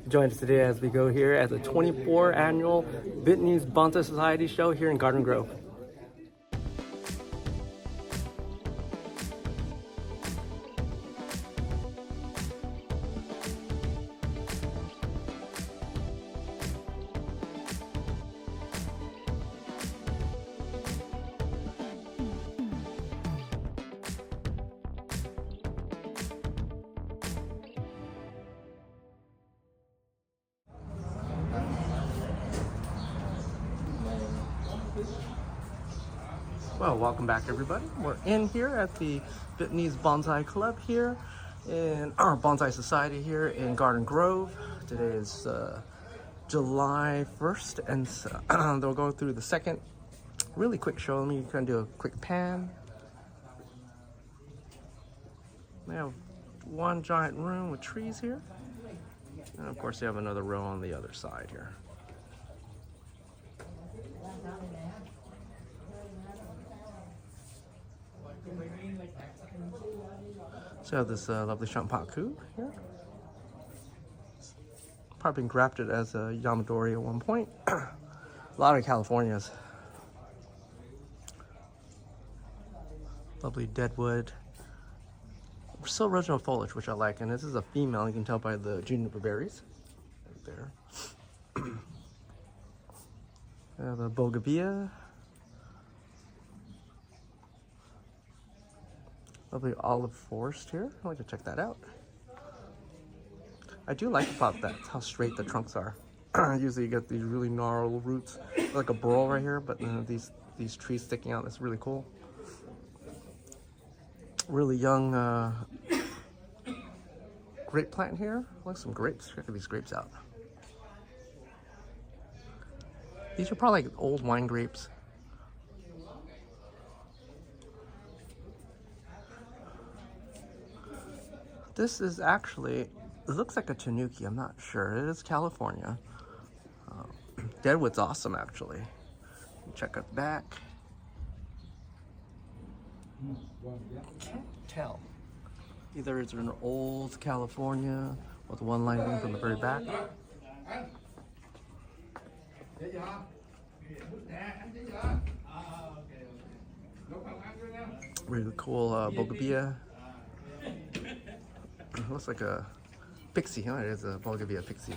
Join us today as we go here at the 24th annual Vietnamese Bonsai Society show here in Garden Grove. Well, welcome back everybody. We're in here at the Vietnamese Bonsai Club here in our Bonsai Society here in Garden Grove. Today is July 1st and they'll go through the second really quick show. Let me kind of do a quick pan. They have one giant room with trees here. And of course they have another row on the other side here. So I have this lovely Champaku here. Probably been grafted as a Yamadori at one point. A lot of Californias. Lovely deadwood. Still original foliage, which I like. And this is a female, you can tell by the juniper berries. Right there. I have a bougainvillea. Lovely olive forest here. I'd like to check that out. I do like about that, how straight the trunks are. Usually you get these really gnarled roots, like a burl right here, but these trees sticking out, that's really cool. Really young grape plant here. Like some grapes. Check these grapes out. These are probably like old wine grapes. This is actually, it looks like a tanuki, I'm not sure. It is California. Deadwood's awesome actually. Check out the back. Can't tell. Either it's an old California with one line in from the very back. Really cool bougainvillea. Looks like a pixie, huh? It is a bougainvillea pixie.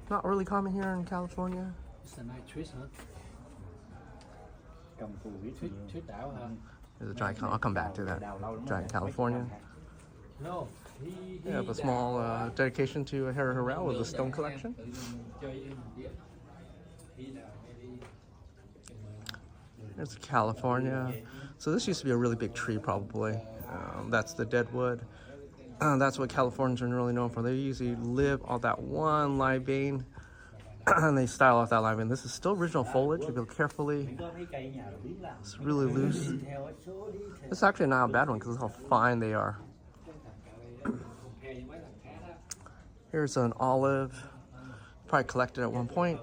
Not really common here in California. It's a nice twist, huh? There's a giant, I'll come back to that. Giant California. They have a small dedication to Harry Harrell with the stone collection. There's California. So this used to be a really big tree probably. That's the deadwood. That's what Californians are really known for. They usually live on that one live vein and they style off that live vein. This is still original foliage if you look carefully. It's really loose. This is actually not a bad one because of how fine they are. Here's an olive. Probably collected at one point.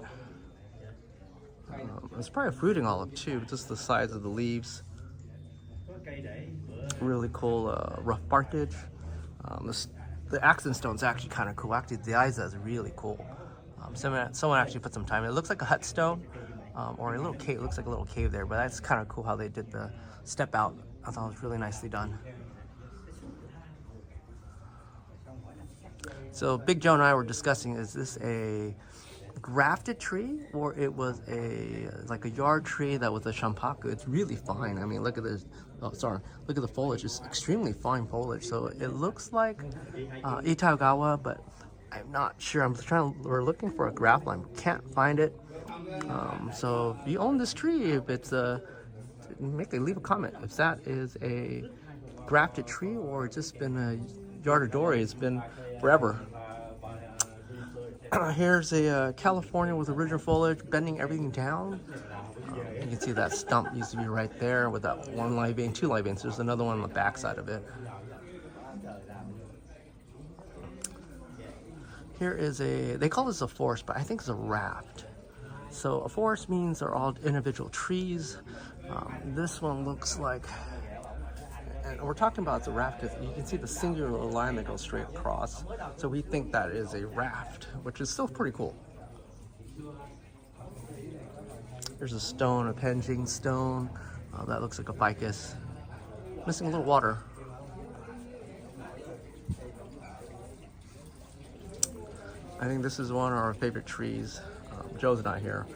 It's probably a fruiting olive too, just the size of the leaves. Really cool rough barkage. The accent stone's actually kind of cool. Actually, the eyes is really cool. Someone actually put some time in. It looks like a hut stone or a little cave. It looks like a little cave there, but that's kind of cool how they did the step out. I thought it was really nicely done. So Big Joe and I were discussing, is this a grafted tree or it was like a yard tree that was a Champaku? It's really fine. I mean, look at this. Oh, sorry. Look at the foliage. It's extremely fine foliage. So it looks like Itaogawa, but I'm not sure. We're looking for a graft line. We can't find it. So if you own this tree, if it's leave a comment if that is a grafted tree or it's just been a yardadori. It's been forever. Here's a California with original foliage, bending everything down. You can see that stump used to be right there with that one live vein, two live veins. There's another one on the back side of it. Here is they call this a forest, but I think it's a raft. So a forest means they're all individual trees. This one looks like And we're talking about the raft because you can see the singular line that goes straight across. So we think that is a raft, which is still pretty cool. There's a stone, a Penjing stone. That looks like a ficus. Missing a little water. I think this is one of our favorite trees. Joe's not here.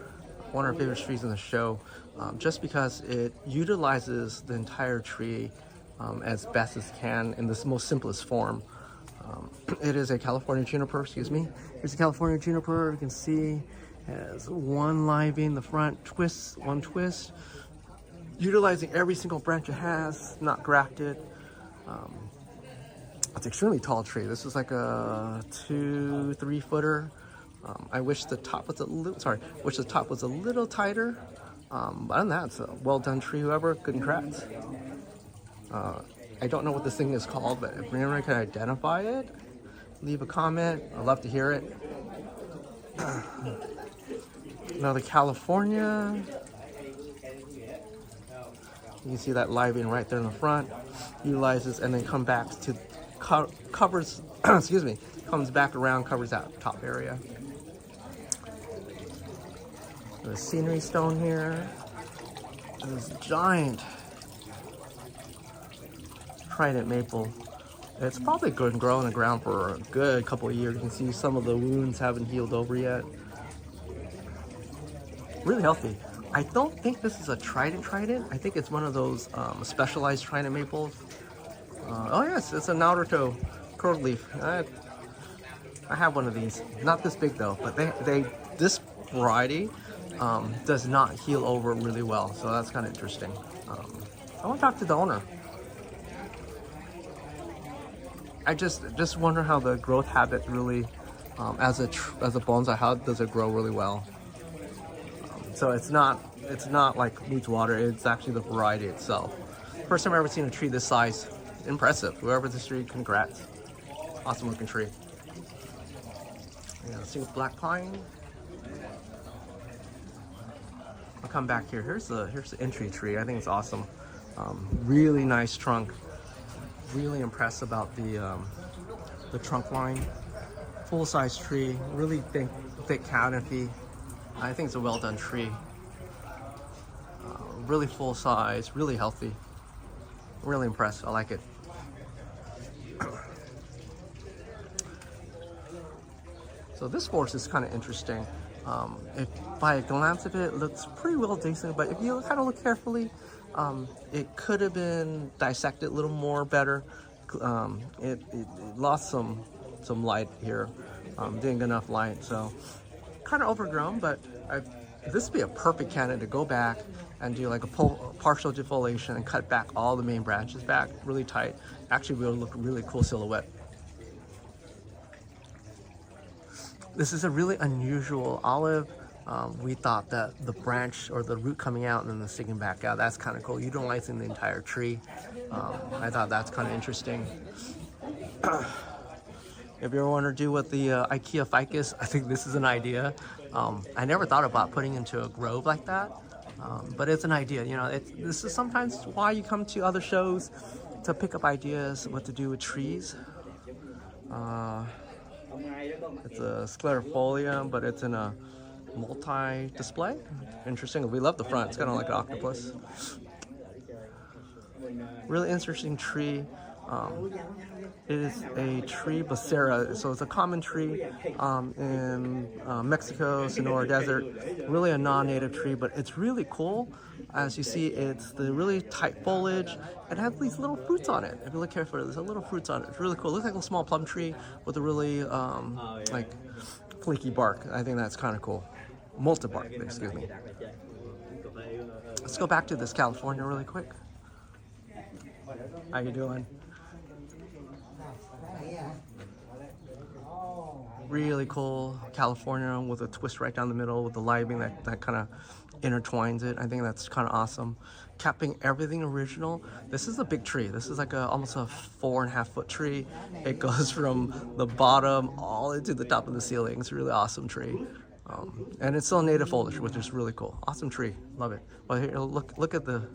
One of our favorite trees in the show, just because it utilizes the entire tree as best as can in this most simplest form. It is a California juniper, excuse me. Here's a California juniper. You can see it has one live vein in the front, one twist, utilizing every single branch it has, not grafted. It's an extremely tall tree. This is like a 2-3 footer. I wish the top was a little tighter. But other than that, it's a well done tree. Whoever, congrats. I don't know what this thing is called, but if anyone can identify it, leave a comment. I'd love to hear it. Another California. You can see that live vein right there in the front. Utilizes and then comes back around, covers that top area. There's a scenery stone here. There's a giant trident maple. It's probably good and grow in the ground for a good couple of years. You can see some of the wounds haven't healed over yet. Really healthy. I don't think this is a trident. I think it's one of those specialized trident maples. Oh yes, it's a Naruto curled leaf. I have one of these. Not this big though, but this variety does not heal over really well, so that's kind of interesting. I want to talk to the owner. I just wonder how the growth habit really, as a bonsai, how does it grow really well? So it's not like needs water. It's actually the variety itself. First time I've ever seen a tree this size. Impressive. Whoever this tree, congrats. Awesome looking tree. Yeah, see black pine. I'll come back here. Here's the entry tree. I think it's awesome. Really nice trunk. Really impressed about the trunk line. Full size tree. Really thick canopy. I think it's a well done tree. Really full size. Really healthy. Really impressed. I like it. So this forest is kind of interesting. If by a glance of it, it looks pretty well decent, but if you kind of look carefully, it could have been dissected a little more better. It lost some light here, didn't get enough light, so kind of overgrown. But this would be a perfect candidate to go back and do like a partial defoliation and cut back all the main branches back really tight. Actually, will look really cool silhouette. This is a really unusual olive. We thought that the branch or the root coming out and then the sticking back out, that's kind of cool. Utilizing the entire tree. I thought that's kind of interesting. If you ever want to do with the IKEA ficus, I think this is an idea. I never thought about putting into a grove like that, but it's an idea. You know, this is sometimes why you come to other shows, to pick up ideas what to do with trees. It's a sclerifolium, but it's in a multi-display. Interesting. We love the front. It's kind of like an octopus. Really interesting tree. It is a tree Becerra, so it's a common tree in Mexico, Sonora Desert. Really a non-native tree, but it's really cool. As you see, it's the really tight foliage. It has these little fruits on it. If you look carefully, there's a little fruits on it. It's really cool. It looks like a small plum tree with a really like flaky bark. I think that's kind of cool. Molted bark, excuse me. Let's go back to this California really quick. How you doing? Really cool California with a twist right down the middle with the lighting that kind of intertwines it. I think that's kind of awesome. Capping everything original. This is a big tree. This is like almost a 4.5 foot tree. It goes from the bottom all into the top of the ceiling. It's a really awesome tree. And it's still native foliage, which is really cool. Awesome tree. Love it. Well, here, look at the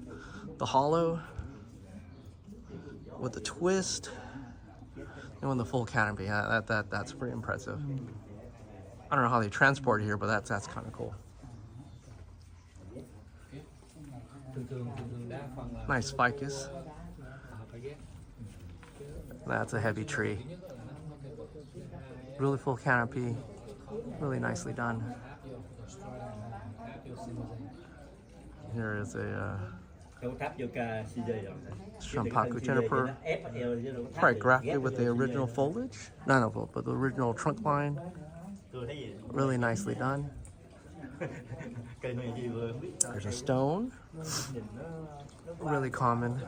hollow. with the twist and with the full canopy. That's pretty impressive. I don't know how they transport it here, but that's kind of cool. Nice ficus. That's a heavy tree. Really full canopy. Really nicely done. Here is a Champaku juniper. Probably grafted with the original foliage. No, but the original trunk line. Really nicely done. There's a stone. Really common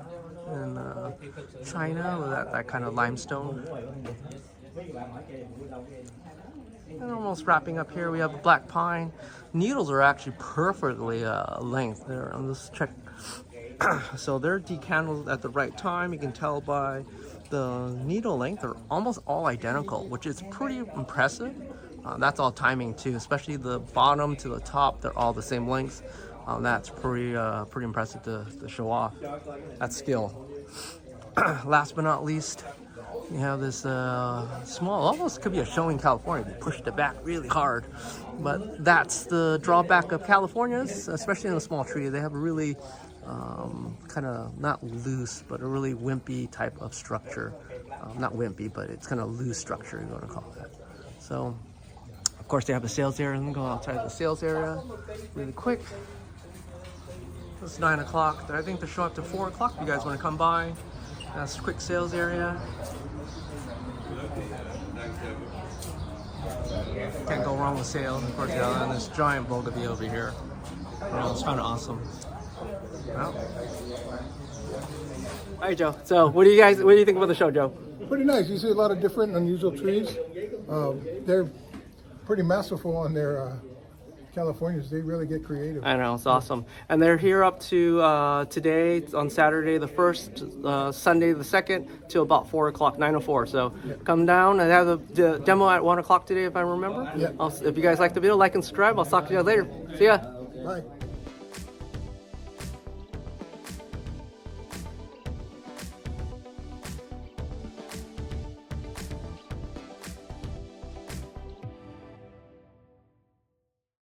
in China, with that kind of limestone. And almost wrapping up here, we have a black pine. Needles are actually perfectly length there. Let's check. So they're decandled at the right time. You can tell by the needle length, they're almost all identical, which is pretty impressive. That's all timing too, especially the bottom to the top, they're all the same length. That's pretty impressive to show off. That's skill. Last but not least, you have this small, almost could be a show in California. They pushed it back really hard, but that's the drawback of Californias, especially in a small tree. They have a really kind of not loose, but a really wimpy type of structure. Not wimpy, but it's kind of loose structure, you're going to call that. So, of course, they have a sales area. Let me go outside the sales area really quick. It's 9 o'clock. I think they're showing up to 4 o'clock. If you guys want to come by, that's a quick sales area. Can't go wrong with sales. Of course, and this giant bougainvillea over here. It's kind of awesome. Well. All right, Joe. So, what do you think about the show, Joe? Pretty nice. You see a lot of different, unusual trees. They're pretty masterful on their Californians. They really get creative. I know, it's awesome. And they're here up to today, on Saturday the 1st, Sunday the 2nd, till about 4 o'clock, 9:04. So come down and have the demo at 1 o'clock today, if I remember. Yeah. If you guys like the video, like and subscribe. I'll talk to you guys later. See ya. Bye.